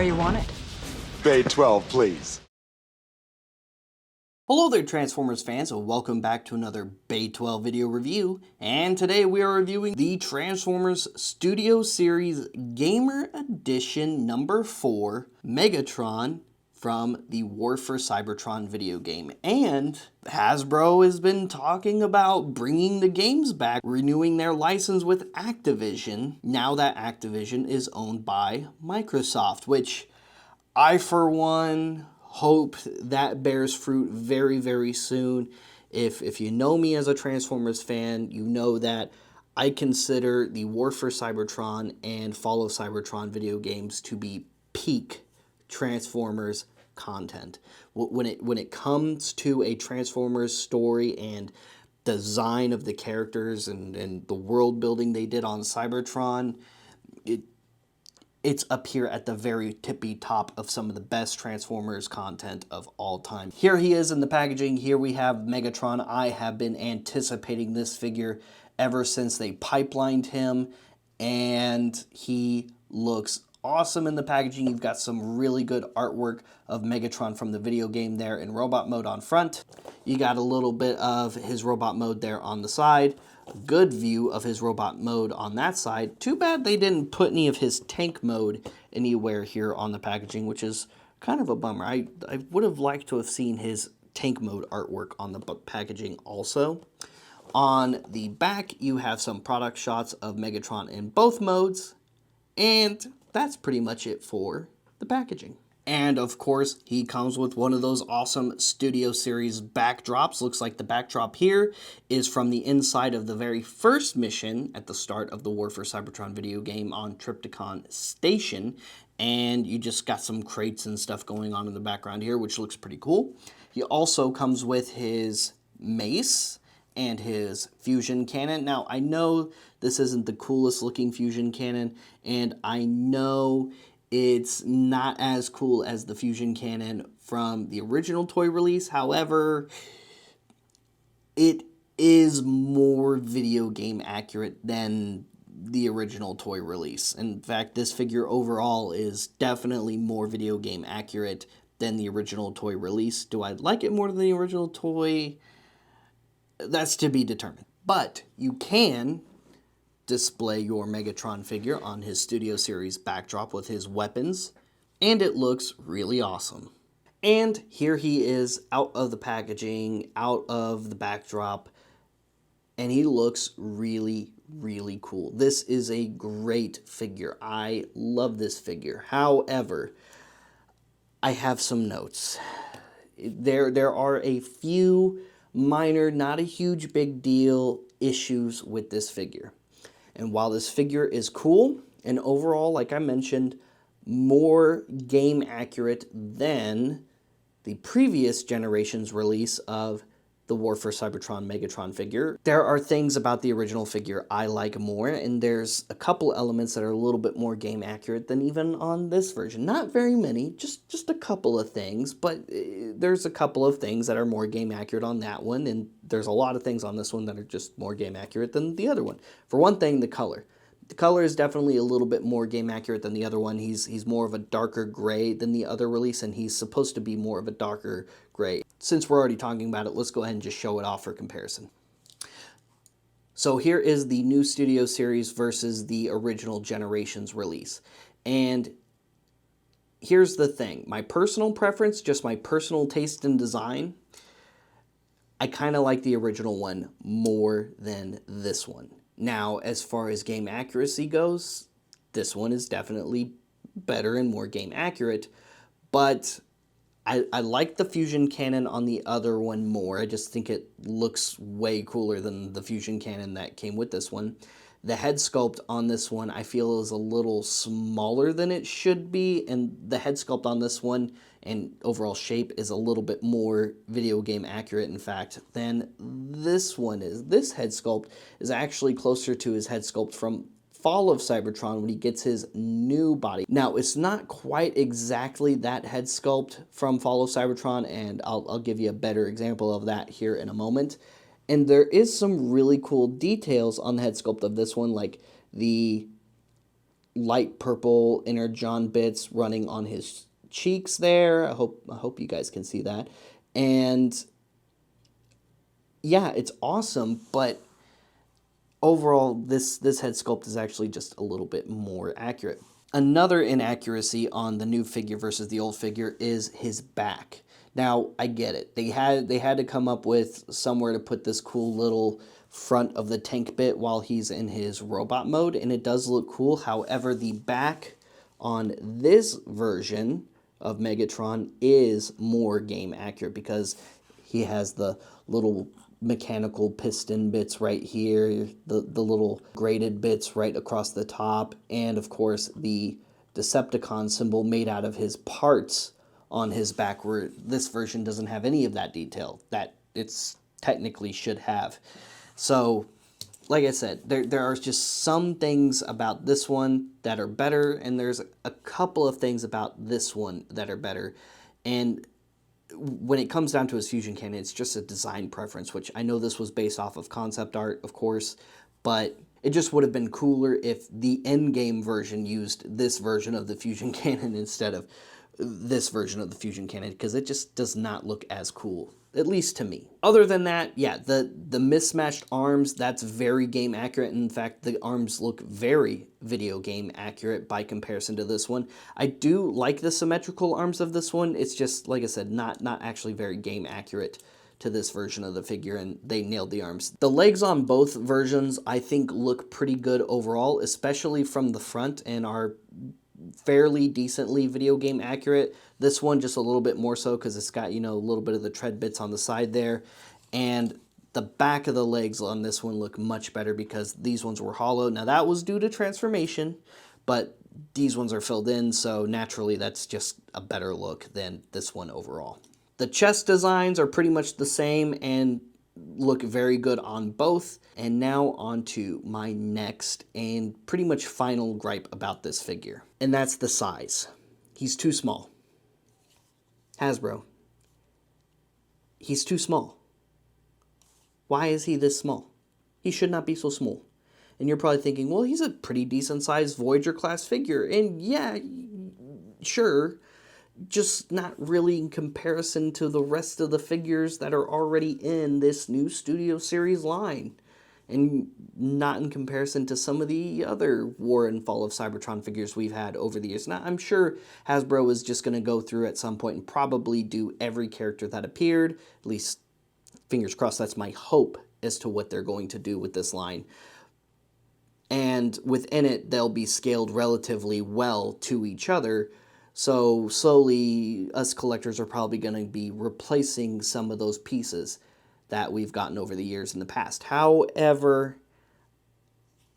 where you want it. Bay 12, please. Hello there Transformers fans, and welcome back to another Bay 12 video review, and today we are reviewing the Transformers Studio Series Gamer Edition number 4, Megatron, from the War for Cybertron video game. And Hasbro has been talking about bringing the games back, renewing their license with Activision, now that Activision is owned by Microsoft, which I, for one, hope that bears fruit very, very soon. If you know me as a Transformers fan, you know that I consider the War for Cybertron and Fall of Cybertron video games to be peak Transformers content. When it comes to a Transformers story and design of the characters and the world building they did on Cybertron, it's up here at the very tippy top of some of the best Transformers content of all time. Here he is in the packaging. Here we have Megatron. I have been anticipating this figure ever since they pipelined him, and he looks awesome in the packaging. You've got some really good artwork of Megatron from the video game there in robot mode on front. You got a little bit of his robot mode there on the side. Good view of his robot mode on that side. Too bad they didn't put any of his tank mode anywhere here on the packaging, which is kind of a bummer. I would have liked to have seen his tank mode artwork on the packaging also. On the back, you have some product shots of Megatron in both modes, and that's pretty much it for the packaging. And of course, he comes with one of those awesome Studio Series backdrops. Looks like the backdrop here is from the inside of the very first mission at the start of the War for Cybertron video game on Trypticon Station. And you just got some crates and stuff going on in the background here, which looks pretty cool. He also comes with his mace and his fusion cannon. Now, I know this isn't the coolest looking fusion cannon, and I know it's not as cool as the fusion cannon from the original toy release. However, it is more video game accurate than the original toy release. In fact, this figure overall is definitely more video game accurate than the original toy release. Do I like it more than the original toy? That's to be determined. But you can display your Megatron figure on his Studio Series backdrop with his weapons, and it looks really awesome. And here he is out of the packaging, out of the backdrop, and he looks really, really cool. This is a great figure. I love this figure. However, I have some notes. There are a few minor, not a huge big deal, issues with this figure. And while this figure is cool, and overall, like I mentioned, more game accurate than the previous generation's release of the War for Cybertron Megatron figure, there are things about the original figure I like more, and there's a couple elements that are a little bit more game accurate than even on this version. Not very many, just a couple of things, but there's a couple of things that are more game accurate on that one, and there's a lot of things on this one that are just more game accurate than the other one. For one thing, the color. The color is definitely a little bit more game accurate than the other one. He's more of a darker gray than the other release, and he's supposed to be more of a darker gray. Since we're already talking about it, let's go ahead and just show it off for comparison. So here is the new Studio Series versus the original generation's release. And here's the thing. My personal preference, just my personal taste in design, I kind of like the original one more than this one. Now, as far as game accuracy goes, this one is definitely better and more game accurate, but I like the fusion cannon on the other one more. I just think it looks way cooler than the fusion cannon that came with this one. The head sculpt on this one I feel is a little smaller than it should be, and the head sculpt on this one and overall shape is a little bit more video game accurate, in fact, than this one is. This head sculpt is actually closer to his head sculpt from Fall of Cybertron when he gets his new body. Now, it's not quite exactly that head sculpt from Fall of Cybertron, and I'll give you a better example of that here in a moment. And there is some really cool details on the head sculpt of this one, like the light purple inner John bits running on his cheeks there. I hope you guys can see that. And yeah, it's awesome, but overall this head sculpt is actually just a little bit more accurate. Another inaccuracy on the new figure versus the old figure is his back. Now, I get it. They had to come up with somewhere to put this cool little front of the tank bit while he's in his robot mode, and it does look cool. However, the back on this version of Megatron is more game accurate because he has the little mechanical piston bits right here, the little graded bits right across the top, and of course the Decepticon symbol made out of his parts on his back, where this version doesn't have any of that detail that it's technically should have. So, like I said, there are just some things about this one that are better, and there's a couple of things about this one that are better. And when it comes down to his fusion cannon, it's just a design preference, which I know this was based off of concept art, of course, but it just would have been cooler if the endgame version used this version of the fusion cannon instead of this version of the fusion cannon, because it just does not look as cool, at least to me. Other than that, yeah, the mismatched arms, that's very game accurate. In fact, the arms look very video game accurate by comparison to this one. I do like the symmetrical arms of this one. It's just, like I said, not actually very game accurate to this version of the figure, and they nailed the arms. The legs on both versions, I think, look pretty good overall, especially from the front, and are fairly decently video game accurate. This one just a little bit more so because it's got, you know, a little bit of the tread bits on the side there. And the back of the legs on this one look much better because these ones were hollow. Now that was due to transformation, but these ones are filled in, so naturally that's just a better look than this one overall. The chest designs are pretty much the same and look very good on both. And now on to my next and pretty much final gripe about this figure, and that's the size. He's too small. Hasbro, he's too small. Why is he this small? He should not be so small. And you're probably thinking, well, he's a pretty decent sized Voyager class figure, and yeah, sure, just not really in comparison to the rest of the figures that are already in this new Studio Series line, and not in comparison to some of the other War and Fall of Cybertron figures we've had over the years. Now, I'm sure Hasbro is just going to go through at some point and probably do every character that appeared, at least fingers crossed, that's my hope as to what they're going to do with this line. And within it, they'll be scaled relatively well to each other. So slowly, us collectors are probably going to be replacing some of those pieces that we've gotten over the years in the past. However,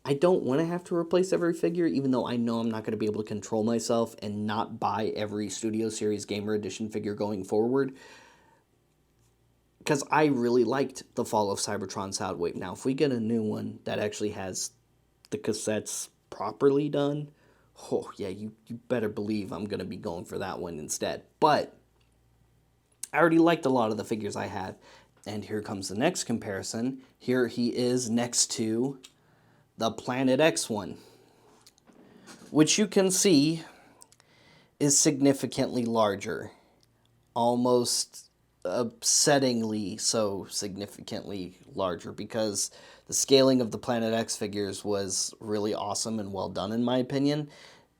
I don't want to have to replace every figure, even though I know I'm not going to be able to control myself and not buy every Studio Series Gamer Edition figure going forward, because I really liked the Fall of Cybertron Soundwave. Now, if we get a new one that actually has the cassettes properly done, oh yeah, you better believe I'm going to be going for that one instead. But I already liked a lot of the figures I had. And here comes the next comparison. Here he is next to the Planet X one, which you can see is significantly larger. Almost upsettingly so significantly larger, because the scaling of the Planet X figures was really awesome and well done in my opinion.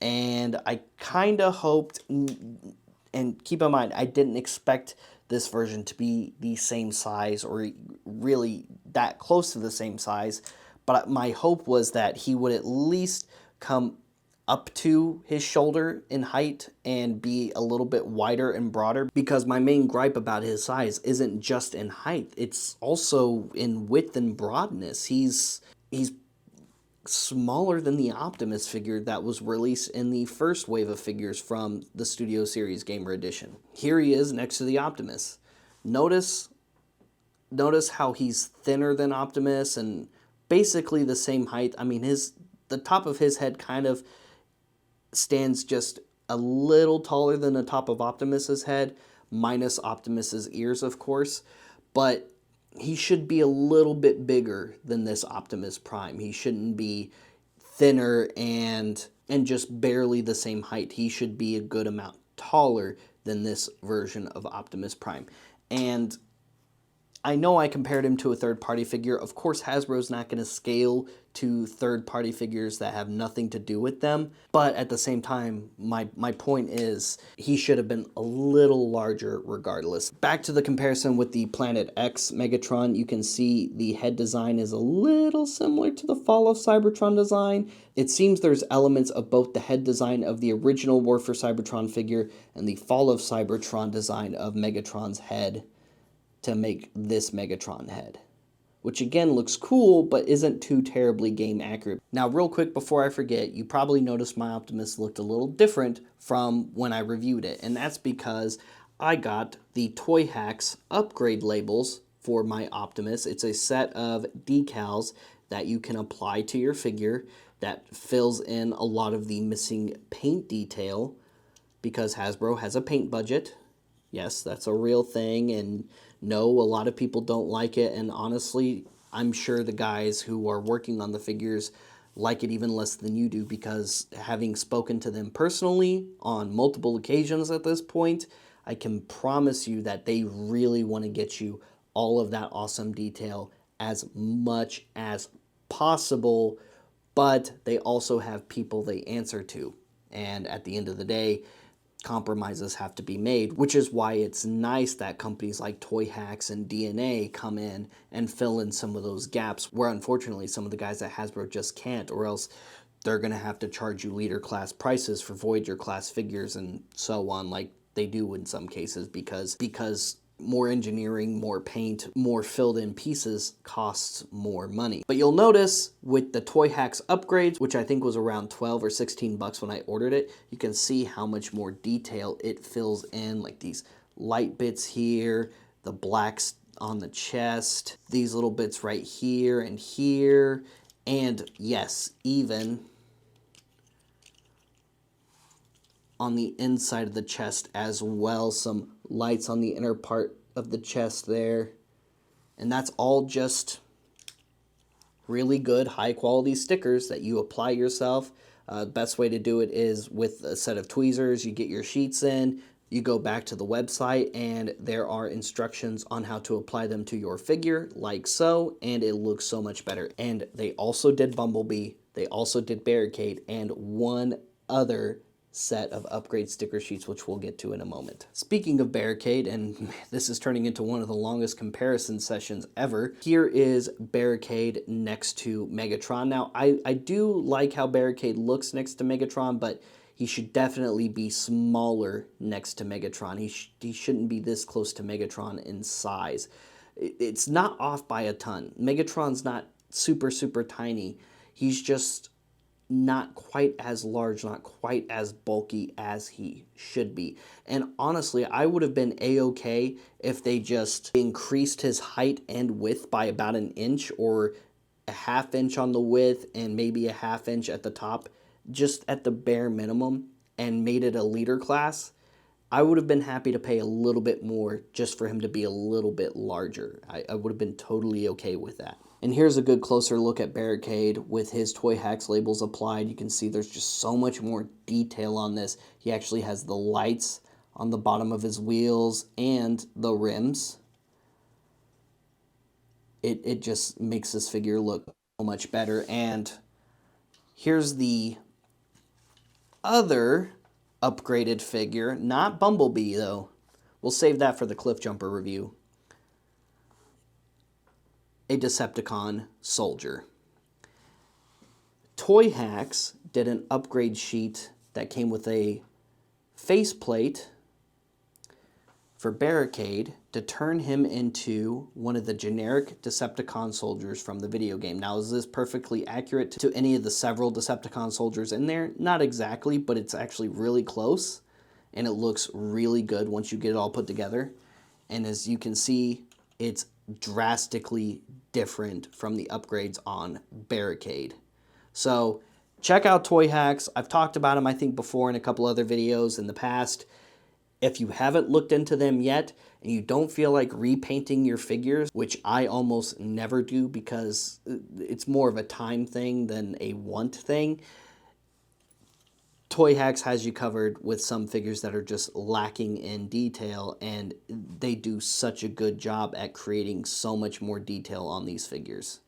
And I kind of hoped, and keep in mind, I didn't expect this version to be the same size or really that close to the same size, but my hope was that he would at least come up to his shoulder in height and be a little bit wider and broader, because my main gripe about his size isn't just in height, it's also in width and broadness. He's smaller than the Optimus figure that was released in the first wave of figures from the Studio Series Gamer Edition. Here he is next to the Optimus. Notice how he's thinner than Optimus and basically the same height. I mean, the top of his head kind of stands just a little taller than the top of Optimus's head, minus Optimus's ears, of course, but he should be a little bit bigger than this Optimus Prime. He shouldn't be thinner and and just barely the same height. He should be a good amount taller than this version of Optimus Prime. And I know I compared him to a third-party figure. Of course, Hasbro's not going to scale to third-party figures that have nothing to do with them. But at the same time, my point is he should have been a little larger regardless. Back to the comparison with the Planet X Megatron, you can see the head design is a little similar to the Fall of Cybertron design. It seems there's elements of both the head design of the original War for Cybertron figure and the Fall of Cybertron design of Megatron's head to make this Megatron head, which again looks cool but isn't too terribly game accurate. Now real quick before I forget, you probably noticed my Optimus looked a little different from when I reviewed it, and that's because I got the Toy Hacks upgrade labels for my Optimus. It's a set of decals that you can apply to your figure that fills in a lot of the missing paint detail because Hasbro has a paint budget. Yes, that's a real thing, and no, a lot of people don't like it, and honestly, I'm sure the guys who are working on the figures like it even less than you do, because having spoken to them personally on multiple occasions at this point, I can promise you that they really want to get you all of that awesome detail as much as possible, but they also have people they answer to, and at the end of the day, compromises have to be made, which is why it's nice that companies like Toy Hacks and DNA come in and fill in some of those gaps where unfortunately some of the guys at Hasbro just can't, or else they're going to have to charge you leader class prices for Voyager class figures and so on, like they do in some cases, because more engineering, more paint, more filled in pieces costs more money. But you'll notice with the Toy Hacks upgrades, which I think was around 12 or 16 bucks when I ordered it, you can see how much more detail it fills in, like these light bits here, the blacks on the chest, these little bits right here, and yes, even on the inside of the chest as well, some lights on the inner part of the chest there. And that's all just really good high quality stickers that you apply yourself. Best way to do it is with a set of tweezers. You get your sheets in, you go back to the website, and there are instructions on how to apply them to your figure like so, and it looks so much better. And they also did Bumblebee, they also did Barricade, and one other set of upgrade sticker sheets, which we'll get to in a moment. Speaking of Barricade, and this is turning into one of the longest comparison sessions ever, here is Barricade next to Megatron. Now, I do like how Barricade looks next to Megatron, but he should definitely be smaller next to Megatron. He shouldn't be this close to Megatron in size. It's not off by a ton. Megatron's not super, super tiny. He's just not quite as large, not quite as bulky as he should be. And honestly, I would have been a-okay if they just increased his height and width by about an inch, or a half inch on the width and maybe a half inch at the top, just at the bare minimum, and made it a leader class. I would have been happy to pay a little bit more just for him to be a little bit larger. I would have been totally okay with that. And here's a good closer look at Barricade with his Toy Hacks labels applied. You can see there's just so much more detail on this. He actually has the lights on the bottom of his wheels and the rims. It just makes this figure look so much better. And here's the other upgraded figure, not Bumblebee though. We'll save that for the Cliff Jumper review. A Decepticon soldier. Toy Hacks did an upgrade sheet that came with a faceplate for Barricade to turn him into one of the generic Decepticon soldiers from the video game. Now, is this perfectly accurate to any of the several Decepticon soldiers in there? Not exactly, but it's actually really close, and it looks really good once you get it all put together. And as you can see, it's drastically different from the upgrades on Barricade. So check out Toy Hacks. I've talked about them, I think, before in a couple other videos in the past. If you haven't looked into them yet and you don't feel like repainting your figures, which I almost never do because it's more of a time thing than a want thing, Toy Hacks has you covered with some figures that are just lacking in detail, and they do such a good job at creating so much more detail on these figures.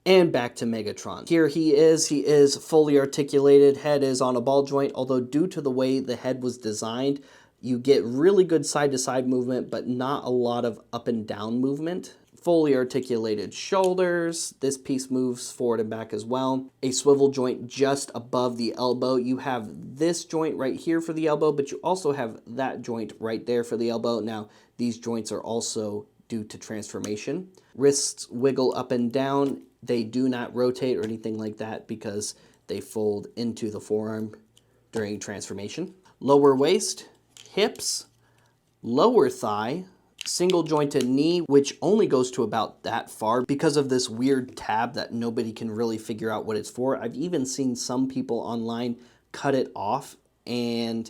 And back to Megatron. Here he is fully articulated, head is on a ball joint, although due to the way the head was designed, you get really good side-to-side movement, but not a lot of up and down movement. Fully articulated shoulders. This piece moves forward and back as well. A swivel joint just above the elbow. You have this joint right here for the elbow, but you also have that joint right there for the elbow. Now, these joints are also due to transformation. Wrists wiggle up and down. They do not rotate or anything like that because they fold into the forearm during transformation. Lower waist, hips, lower thigh, single jointed knee, which only goes to about that far because of this weird tab that nobody can really figure out what it's for. I've even seen some people online cut it off and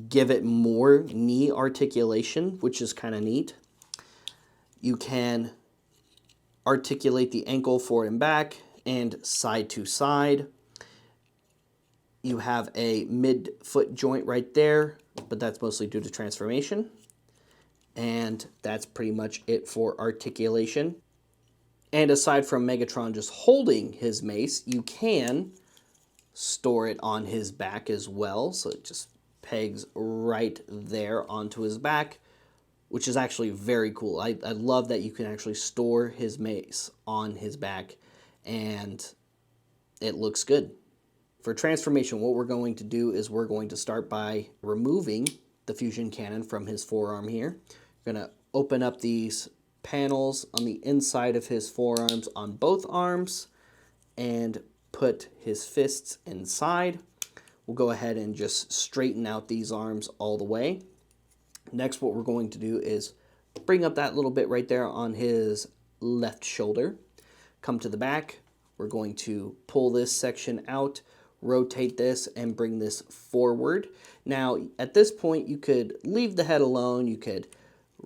give it more knee articulation, which is kind of neat. You can articulate the ankle forward and back and side to side. You have a mid-foot joint right there, but that's mostly due to transformation. And that's pretty much it for articulation. And aside from Megatron just holding his mace, you can store it on his back as well. So it just pegs right there onto his back, which is actually very cool. I love that you can actually store his mace on his back, and it looks good. For transformation, what we're going to do is we're going to start by removing the fusion cannon from his forearm here. We're going to open up these panels on the inside of his forearms on both arms and put his fists inside. We'll go ahead and just straighten out these arms all the way. Next, what we're going to do is bring up that little bit right there on his left shoulder. Come to the back. We're going to pull this section out, rotate this, and bring this forward. Now, at this point, you could leave the head alone. You could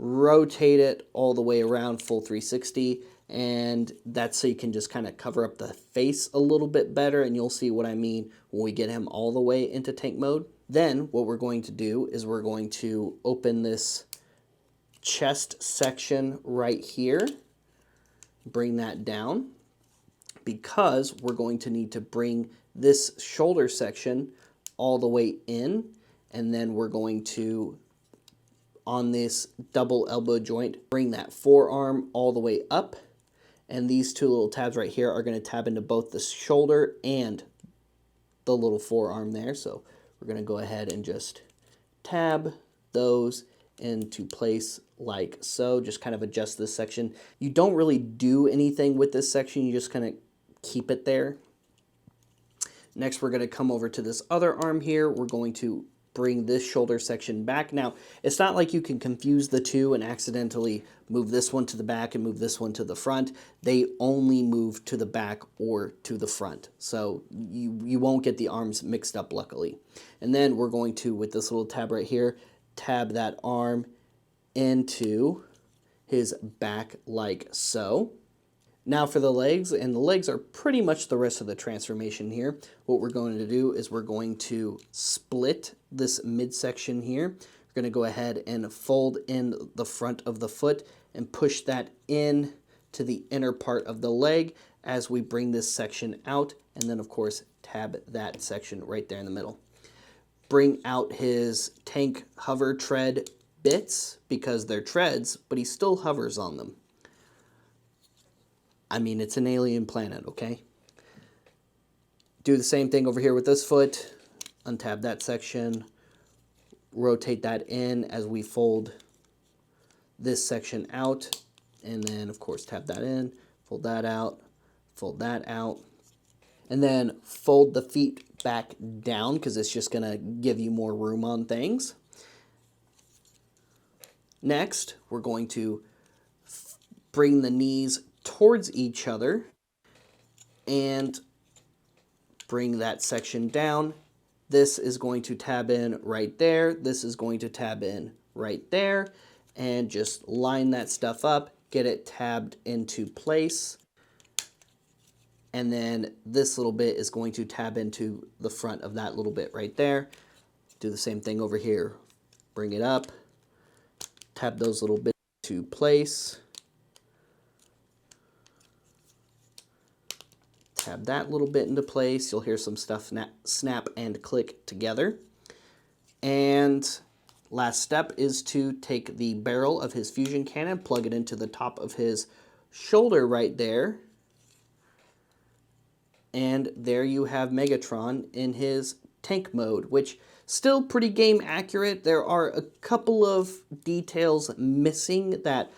rotate it all the way around full 360, and that's so you can just kind of cover up the face a little bit better, and you'll see what I mean when we get him all the way into tank mode. Then what we're going to do is we're going to open this chest section right here, bring that down, because we're going to need to bring this shoulder section all the way in, and then we're going to, on this double elbow joint, bring that forearm all the way up, and these two little tabs right here are going to tab into both the shoulder and the little forearm there. So we're going to go ahead and just tab those into place like so. Just kind of adjust this section. You don't really do anything with this section. You just kind of keep it there. Next, we're going to come over to this other arm here. We're going to bring this shoulder section back. Now, it's not like you can confuse the two and accidentally move this one to the back and move this one to the front. They only move to the back or to the front. So you won't get the arms mixed up, luckily. And then we're going to, with this little tab right here, tab that arm into his back like so. Now for the legs, and the legs are pretty much the rest of the transformation here. What we're going to do is we're going to split this midsection here. We're going to go ahead and fold in the front of the foot and push that in to the inner part of the leg as we bring this section out, and then of course tab that section right there in the middle. Bring out his tank hover tread bits because they're treads, but he still hovers on them. I mean, it's an alien planet, okay? Do the same thing over here with this foot. Untab that section. Rotate that in as we fold this section out. And then, of course, tab that in. Fold that out. Fold that out. And then fold the feet back down because it's just going to give you more room on things. Next, we're going to bring the knees towards each other and bring that section down. This is going to tab in right there. This is going to tab in right there, and just line that stuff up, get it tabbed into place. And then this little bit is going to tab into the front of that little bit right there. Do the same thing over here. Bring it up, tab those little bits to place. Tab that little bit into place. You'll hear some stuff snap and click together. And last step is to take the barrel of his fusion cannon, plug it into the top of his shoulder right there. And there you have Megatron in his tank mode, which still pretty game accurate. There are a couple of details missing that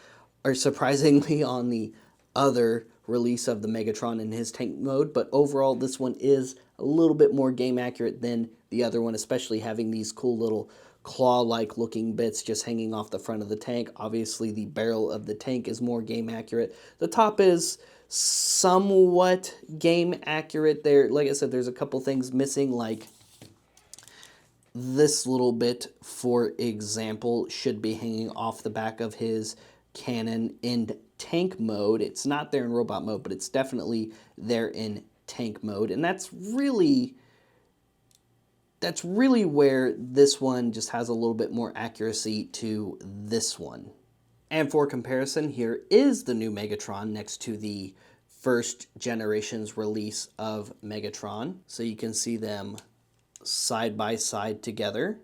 are surprisingly on the other release of the Megatron in his tank mode, but overall this one is a little bit more game accurate than the other one, especially having these cool little claw-like looking bits just hanging off the front of the tank. Obviously the barrel of the tank is more game accurate. The top is somewhat game accurate there. Like I said, there's a couple things missing, like this little bit, for example, should be hanging off the back of his cannon in tank mode. It's not there in robot mode, but it's definitely there in tank mode. And that's really where this one just has a little bit more accuracy to this one. And for comparison, here is the new Megatron next to the first generation's release of Megatron. So you can see them side by side together.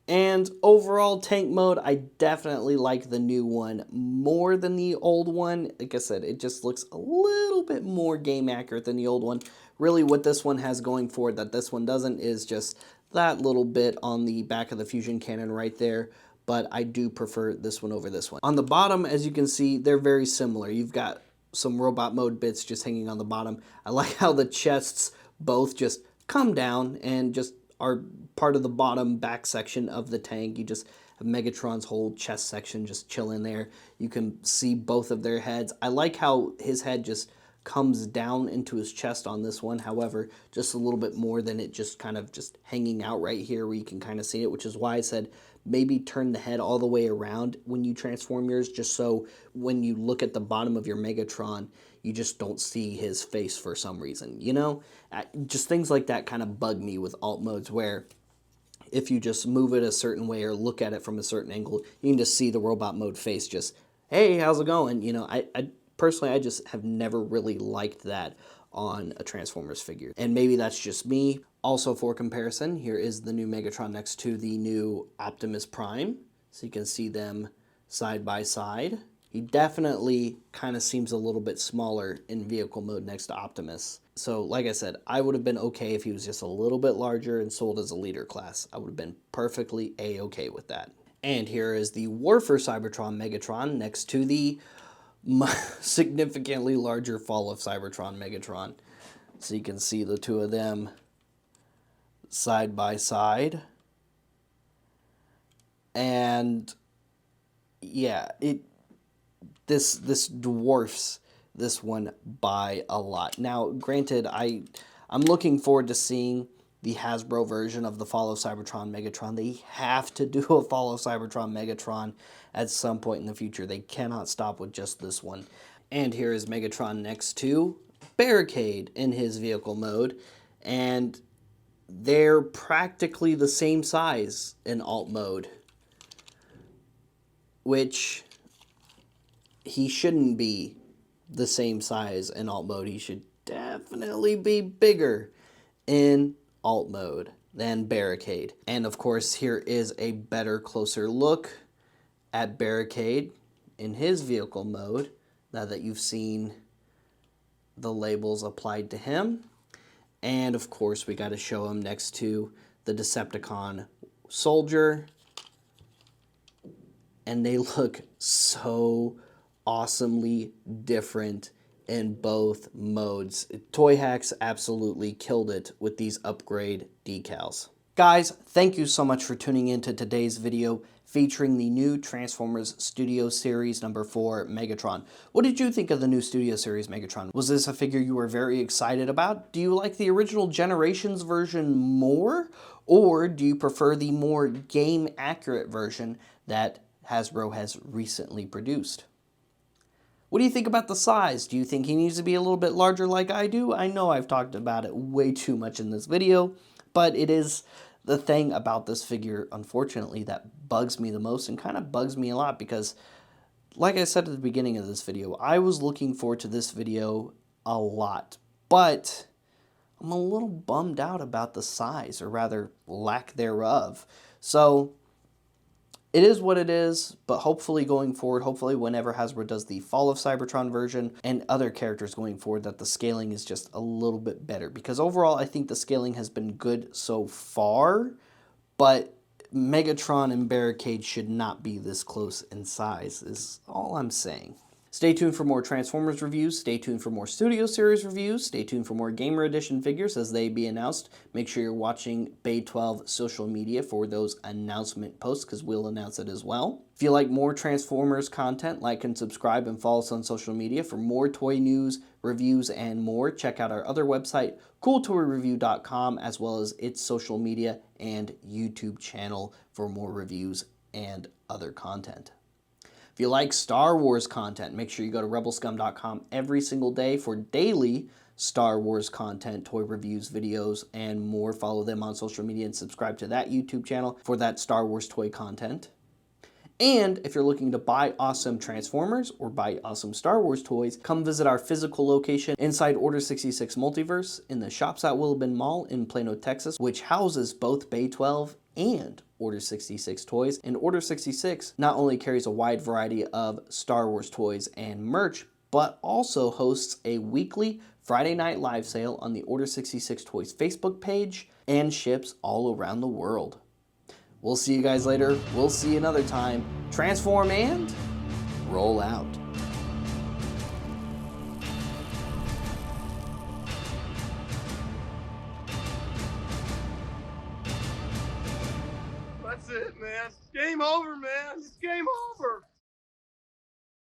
And overall tank mode, I definitely like the new one more than the old one. Like I said, it just looks a little bit more game accurate than the old one. Really what this one has going for it that this one doesn't is just that little bit on the back of the fusion cannon right there. But I do prefer this one over this one. On the bottom, as you can see, they're very similar. You've got some robot mode bits just hanging on the bottom. I like how the chests both just come down and just are part of the bottom back section of the tank. You just have Megatron's whole chest section just chilling there. You can see both of their heads. I like how his head just comes down into his chest on this one. However, just a little bit more than it just kind of just hanging out right here where you can kind of see it, which is why I said maybe turn the head all the way around when you transform yours, just so when you look at the bottom of your Megatron, you just don't see his face for some reason, you know? Just things like that kind of bug me with alt modes, where if you just move it a certain way or look at it from a certain angle, you can just see the robot mode face just, hey, how's it going? You know, I personally, I just have never really liked that on a Transformers figure. And maybe that's just me. Also for comparison, here is the new Megatron next to the new Optimus Prime. So you can see them side by side. He definitely kind of seems a little bit smaller in vehicle mode next to Optimus. So like I said, I would have been okay if he was just a little bit larger and sold as a leader class. I would have been perfectly A-okay with that. And here is the Warfer Cybertron Megatron next to the significantly larger Fall of Cybertron Megatron. So you can see the two of them side by side. And yeah, this dwarfs this one by a lot. Now, granted, I'm looking forward to seeing the Hasbro version of the Fall of Cybertron Megatron. They have to do a Fall of Cybertron Megatron at some point in the future. They cannot stop with just this one. And here is Megatron next to Barricade in his vehicle mode. And they're practically the same size in alt mode, which he shouldn't be the same size in alt mode. He should definitely be bigger in alt mode than Barricade. And of course, here is a better, closer look at Barricade in his vehicle mode, now that you've seen the labels applied to him. And of course, we got to show him next to the Decepticon Soldier. And they look so awesomely different in both modes. Toy Hacks absolutely killed it with these upgrade decals. Guys, thank you so much for tuning in to today's video featuring the new Transformers Studio Series number 4 Megatron. What did you think of the new Studio Series Megatron? Was this a figure you were very excited about? Do you like the original Generations version more? Or do you prefer the more game accurate version that Hasbro has recently produced? What do you think about the size? Do you think he needs to be a little bit larger like I do? I know I've talked about it way too much in this video, but it is the thing about this figure, unfortunately, that bugs me the most and kind of bugs me a lot because, like I said at the beginning of this video, I was looking forward to this video a lot, but I'm a little bummed out about the size, or rather lack thereof. So it is what it is, but hopefully going forward, hopefully whenever Hasbro does the Fall of Cybertron version and other characters going forward, that the scaling is just a little bit better. Because overall, I think the scaling has been good so far, but Megatron and Barricade should not be this close in size, is all I'm saying. Stay tuned for more Transformers reviews, stay tuned for more Studio Series reviews, stay tuned for more Gamer Edition figures as they be announced. Make sure you're watching Bay 12 social media for those announcement posts because we'll announce it as well. If you like more Transformers content, like and subscribe and follow us on social media for more toy news, reviews, and more. Check out our other website, cooltoyreview.com, as well as its social media and YouTube channel for more reviews and other content. If you like Star Wars content, make sure you go to rebelscum.com every single day for daily Star Wars content, toy reviews, videos, and more. Follow them on social media and subscribe to that YouTube channel for that Star Wars toy content. And if you're looking to buy awesome Transformers or buy awesome Star Wars toys, come visit our physical location inside Order 66 Multiverse in the shops at Willowbend Mall in Plano, Texas, which houses both Bay 12 and Order 66 toys. And Order 66 not only carries a wide variety of Star Wars toys and merch, but also hosts a weekly Friday night live sale on the Order 66 Toys Facebook page and ships all around the world. We'll see you guys later. We'll see you another time. Transform and roll out. That's it, man. Game over, man. It's game over.